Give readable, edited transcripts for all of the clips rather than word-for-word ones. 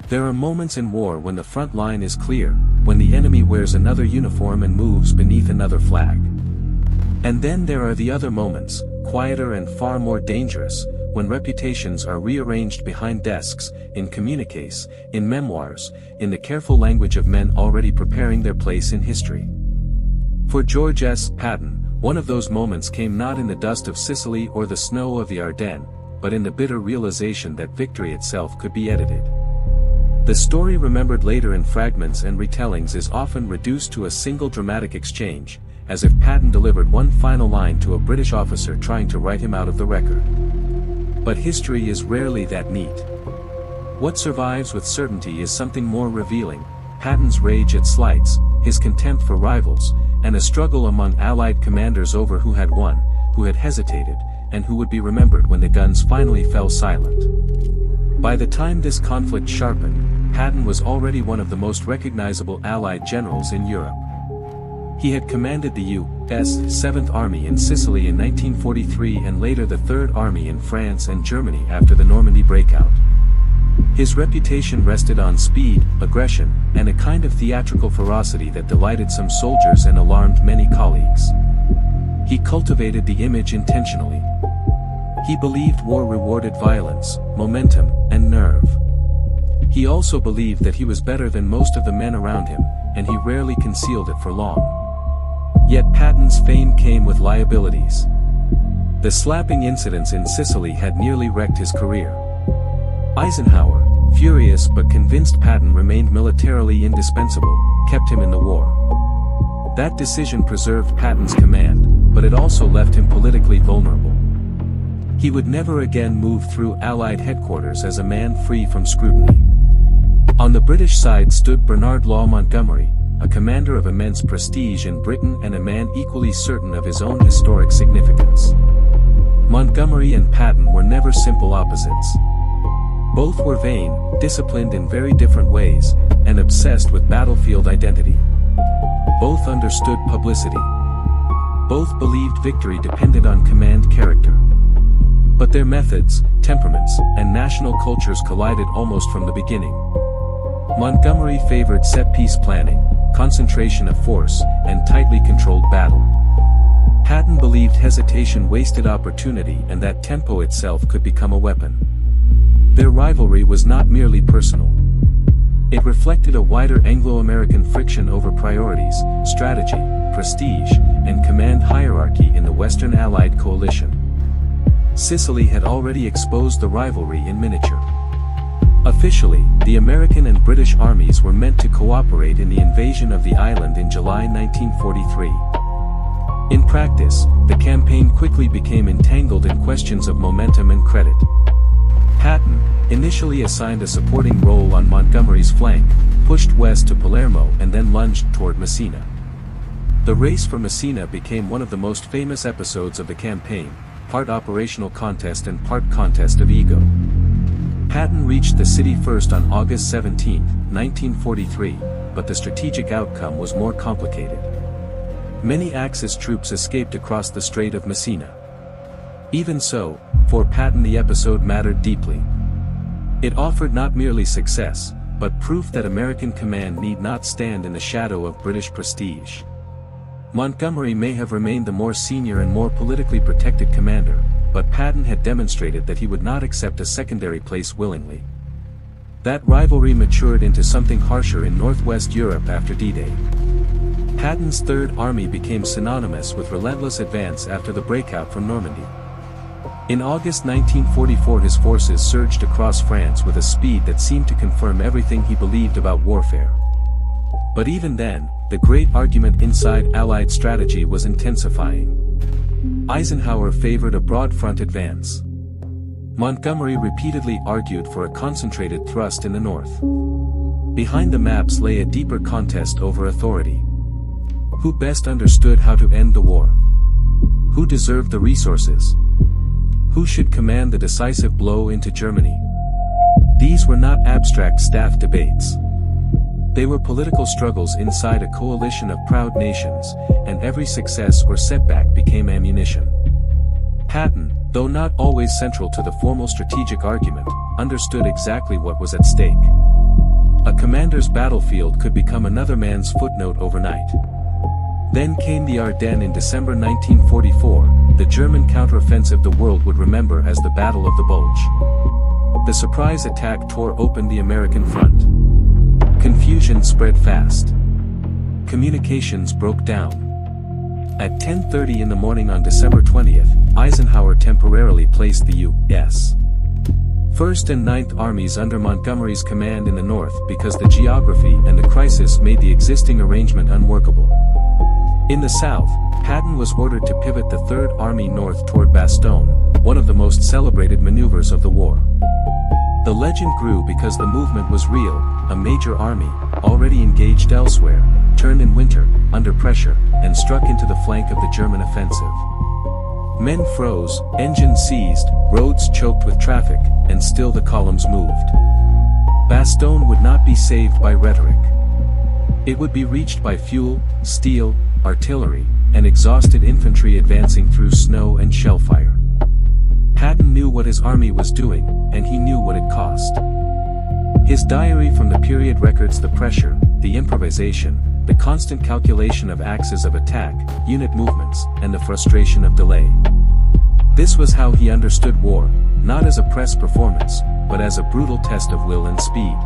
There are moments in war when the front line is clear, when the enemy wears another uniform and moves beneath another flag. And then there are the other moments, quieter and far more dangerous, when reputations are rearranged behind desks, in communiques, in memoirs, in the careful language of men already preparing their place in history. For George S. Patton, one of those moments came not in the dust of Sicily or the snow of the Ardennes, but in the bitter realization that victory itself could be edited. The story remembered later in fragments and retellings is often reduced to a single dramatic exchange, as if Patton delivered one final line to a British officer trying to write him out of the record. But history is rarely that neat. What survives with certainty is something more revealing: Patton's rage at slights, his contempt for rivals, and a struggle among Allied commanders over who had won, who had hesitated, and who would be remembered when the guns finally fell silent. By the time this conflict sharpened, Patton was already one of the most recognizable Allied generals in Europe. He had commanded the U.S. 7th Army in Sicily in 1943 and later the 3rd Army in France and Germany after the Normandy breakout. His reputation rested on speed, aggression, and a kind of theatrical ferocity that delighted some soldiers and alarmed many colleagues. He cultivated the image intentionally. He believed war rewarded violence, momentum, and nerve. He also believed that he was better than most of the men around him, and he rarely concealed it for long. Yet Patton's fame came with liabilities. The slapping incidents in Sicily had nearly wrecked his career. Eisenhower, furious but convinced Patton remained militarily indispensable, kept him in the war. That decision preserved Patton's command, but it also left him politically vulnerable. He would never again move through Allied headquarters as a man free from scrutiny. On the British side stood Bernard Law Montgomery, a commander of immense prestige in Britain and a man equally certain of his own historic significance. Montgomery and Patton were never simple opposites. Both were vain, disciplined in very different ways, and obsessed with battlefield identity. Both understood publicity. Both believed victory depended on command character. But their methods, temperaments, and national cultures collided almost from the beginning. Montgomery favored set-piece planning, concentration of force, and tightly controlled battle. Patton believed hesitation wasted opportunity and that tempo itself could become a weapon. Their rivalry was not merely personal. It reflected a wider Anglo-American friction over priorities, strategy, prestige, and command hierarchy in the Western Allied coalition. Sicily had already exposed the rivalry in miniature. Officially, the American and British armies were meant to cooperate in the invasion of the island in July 1943. In practice, the campaign quickly became entangled in questions of momentum and credit. Patton, initially assigned a supporting role on Montgomery's flank, pushed west to Palermo and then lunged toward Messina. The race for Messina became one of the most famous episodes of the campaign, part operational contest and part contest of ego. Patton reached the city first on August 17, 1943, but the strategic outcome was more complicated. Many Axis troops escaped across the Strait of Messina. Even so, for Patton the episode mattered deeply. It offered not merely success, but proof that American command need not stand in the shadow of British prestige. Montgomery may have remained the more senior and more politically protected commander, but Patton had demonstrated that he would not accept a secondary place willingly. That rivalry matured into something harsher in Northwest Europe after D-Day. Patton's Third Army became synonymous with relentless advance after the breakout from Normandy. In August 1944 his forces surged across France with a speed that seemed to confirm everything he believed about warfare. But even then, the great argument inside Allied strategy was intensifying. Eisenhower favored a broad front advance. Montgomery repeatedly argued for a concentrated thrust in the north. Behind the maps lay a deeper contest over authority. Who best understood how to end the war? Who deserved the resources? Who should command the decisive blow into Germany? These were not abstract staff debates. They were political struggles inside a coalition of proud nations, and every success or setback became ammunition. Patton, though not always central to the formal strategic argument, understood exactly what was at stake. A commander's battlefield could become another man's footnote overnight. Then came the Ardennes in December 1944, the German counteroffensive the world would remember as the Battle of the Bulge. The surprise attack tore open the American front. Confusion spread fast. Communications broke down. At 10:30 in the morning on December 20th, Eisenhower temporarily placed the U.S. 1st and 9th Armies under Montgomery's command in the north because the geography and the crisis made the existing arrangement unworkable. In the south, Patton was ordered to pivot the 3rd Army north toward Bastogne, one of the most celebrated maneuvers of the war. The legend grew because the movement was real. A major army, already engaged elsewhere, turned in winter, under pressure, and struck into the flank of the German offensive. Men froze, engines seized, roads choked with traffic, and still the columns moved. Bastogne would not be saved by rhetoric. It would be reached by fuel, steel, artillery, and exhausted infantry advancing through snow and shellfire. Patton knew what his army was doing, and he knew what it cost. His diary from the period records the pressure, the improvisation, the constant calculation of axes of attack, unit movements, and the frustration of delay. This was how he understood war, not as a press performance, but as a brutal test of will and speed.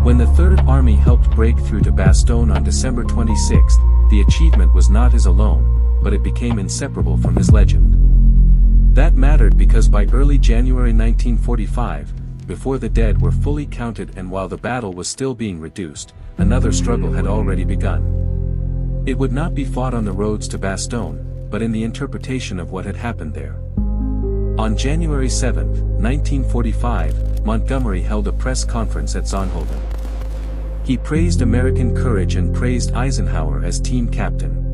When the 3rd Army helped break through to Bastogne on December 26th, the achievement was not his alone, but it became inseparable from his legend. That mattered because by early January 1945, before the dead were fully counted and while the battle was still being reduced, another struggle had already begun. It would not be fought on the roads to Bastogne, but in the interpretation of what had happened there. On January 7, 1945, Montgomery held a press conference at Zonhoven. He praised American courage and praised Eisenhower as team captain.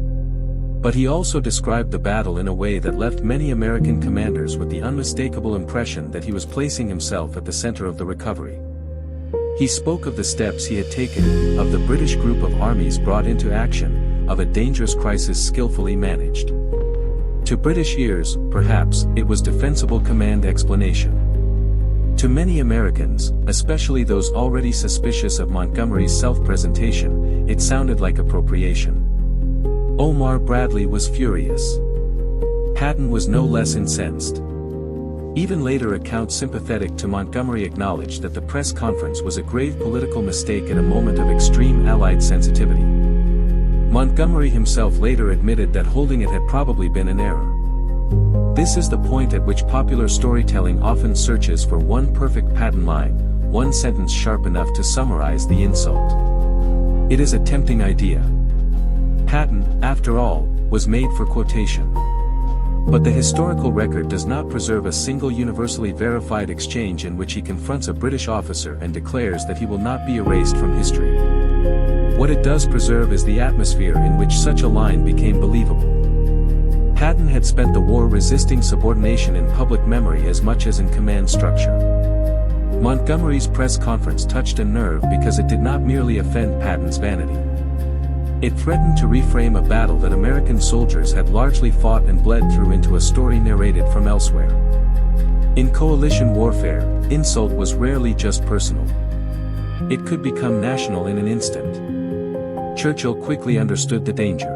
But he also described the battle in a way that left many American commanders with the unmistakable impression that he was placing himself at the center of the recovery. He spoke of the steps he had taken, of the British group of armies brought into action, of a dangerous crisis skillfully managed. To British ears, perhaps, it was defensible command explanation. To many Americans, especially those already suspicious of Montgomery's self-presentation, it sounded like appropriation. Omar Bradley was furious. Patton was no less incensed. Even later accounts sympathetic to Montgomery acknowledged that the press conference was a grave political mistake at a moment of extreme Allied sensitivity. Montgomery himself later admitted that holding it had probably been an error. This is the point at which popular storytelling often searches for one perfect Patton line, one sentence sharp enough to summarize the insult. It is a tempting idea. Patton, after all, was made for quotation. But the historical record does not preserve a single universally verified exchange in which he confronts a British officer and declares that he will not be erased from history. What it does preserve is the atmosphere in which such a line became believable. Patton had spent the war resisting subordination in public memory as much as in command structure. Montgomery's press conference touched a nerve because it did not merely offend Patton's vanity. It threatened to reframe a battle that American soldiers had largely fought and bled through into a story narrated from elsewhere. In coalition warfare, insult was rarely just personal. It could become national in an instant. Churchill quickly understood the danger.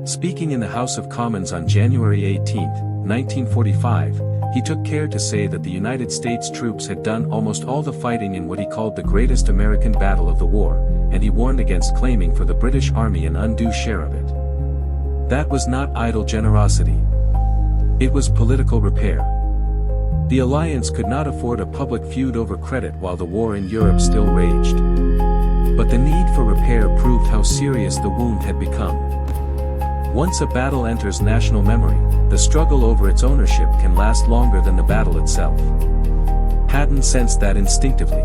Speaking in the House of Commons on January 18, 1945, he took care to say that the United States troops had done almost all the fighting in what he called the greatest American battle of the war, and he warned against claiming for the British Army an undue share of it. That was not idle generosity. It was political repair. The alliance could not afford a public feud over credit while the war in Europe still raged. But the need for repair proved how serious the wound had become. Once a battle enters national memory, the struggle over its ownership can last longer than the battle itself. Patton sensed that instinctively.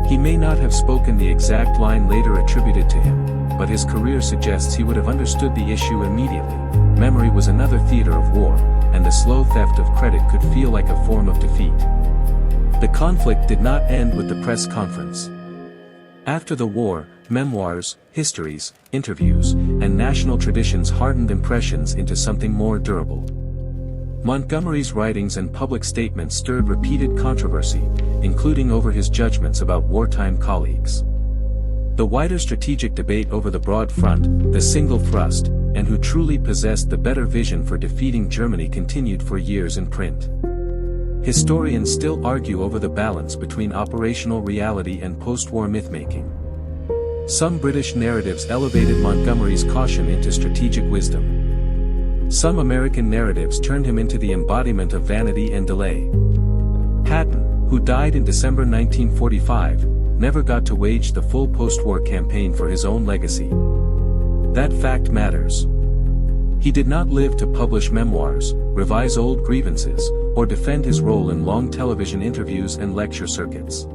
He may not have spoken the exact line later attributed to him, but his career suggests he would have understood the issue immediately. Memory was another theater of war, and the slow theft of credit could feel like a form of defeat. The conflict did not end with the press conference. After the war, memoirs, histories, interviews, and national traditions hardened impressions into something more durable. Montgomery's writings and public statements stirred repeated controversy, including over his judgments about wartime colleagues. The wider strategic debate over the broad front, the single thrust, and who truly possessed the better vision for defeating Germany continued for years in print. Historians still argue over the balance between operational reality and post-war mythmaking. Some British narratives elevated Montgomery's caution into strategic wisdom. Some American narratives turned him into the embodiment of vanity and delay. Patton, who died in December 1945, never got to wage the full post-war campaign for his own legacy. That fact matters. He did not live to publish memoirs, revise old grievances, or defend his role in long television interviews and lecture circuits.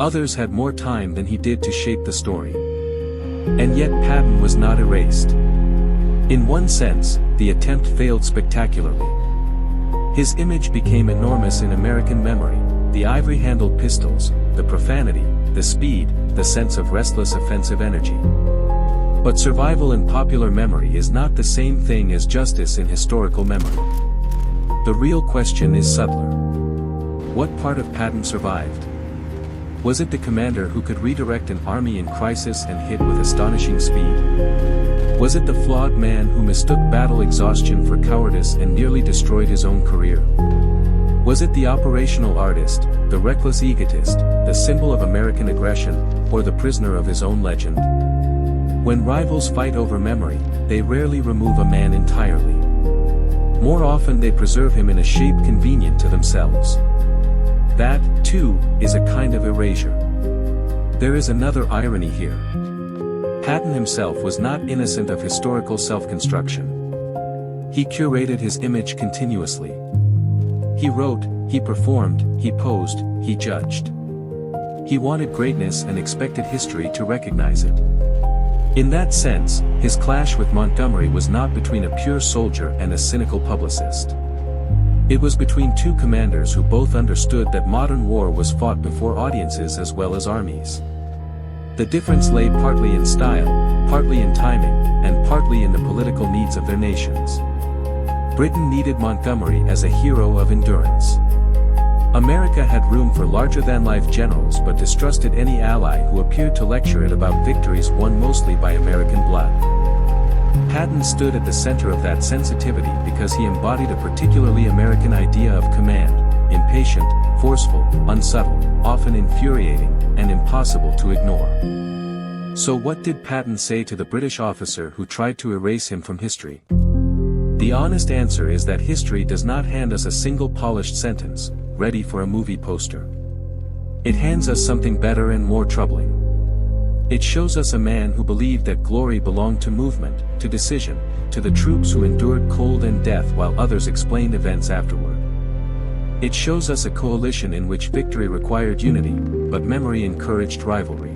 Others had more time than he did to shape the story. And yet Patton was not erased. In one sense, the attempt failed spectacularly. His image became enormous in American memory: the ivory-handled pistols, the profanity, the speed, the sense of restless offensive energy. But survival in popular memory is not the same thing as justice in historical memory. The real question is subtler. What part of Patton survived? Was it the commander who could redirect an army in crisis and hit with astonishing speed? Was it the flawed man who mistook battle exhaustion for cowardice and nearly destroyed his own career? Was it the operational artist, the reckless egotist, the symbol of American aggression, or the prisoner of his own legend? When rivals fight over memory, they rarely remove a man entirely. More often they preserve him in a shape convenient to themselves. That, too, is a kind of erasure. There is another irony here. Patton himself was not innocent of historical self-construction. He curated his image continuously. He wrote, he performed, he posed, he judged. He wanted greatness and expected history to recognize it. In that sense, his clash with Montgomery was not between a pure soldier and a cynical publicist. It was between two commanders who both understood that modern war was fought before audiences as well as armies. The difference lay partly in style, partly in timing, and partly in the political needs of their nations. Britain needed Montgomery as a hero of endurance. America had room for larger-than-life generals but distrusted any ally who appeared to lecture it about victories won mostly by American blood. Patton stood at the center of that sensitivity because he embodied a particularly American idea of command: impatient, forceful, unsubtle, often infuriating, and impossible to ignore. So what did Patton say to the British officer who tried to erase him from history? The honest answer is that history does not hand us a single polished sentence, ready for a movie poster. It hands us something better and more troubling. It shows us a man who believed that glory belonged to movement, to decision, to the troops who endured cold and death while others explained events afterward. It shows us a coalition in which victory required unity, but memory encouraged rivalry.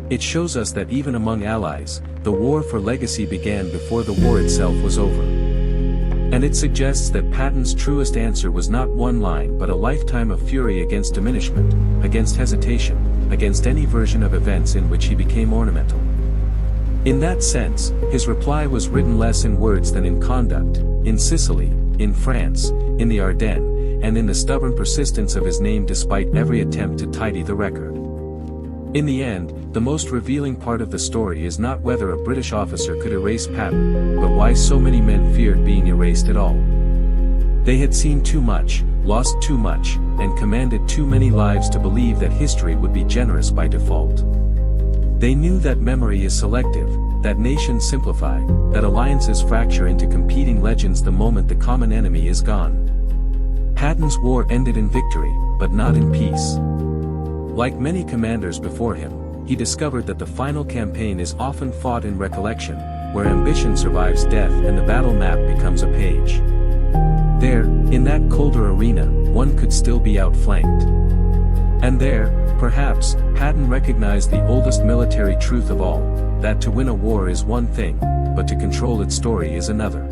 It shows us that even among allies, the war for legacy began before the war itself was over. And it suggests that Patton's truest answer was not one line but a lifetime of fury against diminishment, against hesitation, against any version of events in which he became ornamental. In that sense, his reply was written less in words than in conduct, in Sicily, in France, in the Ardennes, and in the stubborn persistence of his name despite every attempt to tidy the record. In the end, the most revealing part of the story is not whether a British officer could erase Patton, but why so many men feared being erased at all. They had seen too much, lost too much, and commanded too many lives to believe that history would be generous by default. They knew that memory is selective, that nations simplify, that alliances fracture into competing legends the moment the common enemy is gone. Patton's war ended in victory, but not in peace. Like many commanders before him, he discovered that the final campaign is often fought in recollection, where ambition survives death and the battle map becomes a page. There, in that colder arena, one could still be outflanked. And there, perhaps, Patton recognized the oldest military truth of all, that to win a war is one thing, but to control its story is another.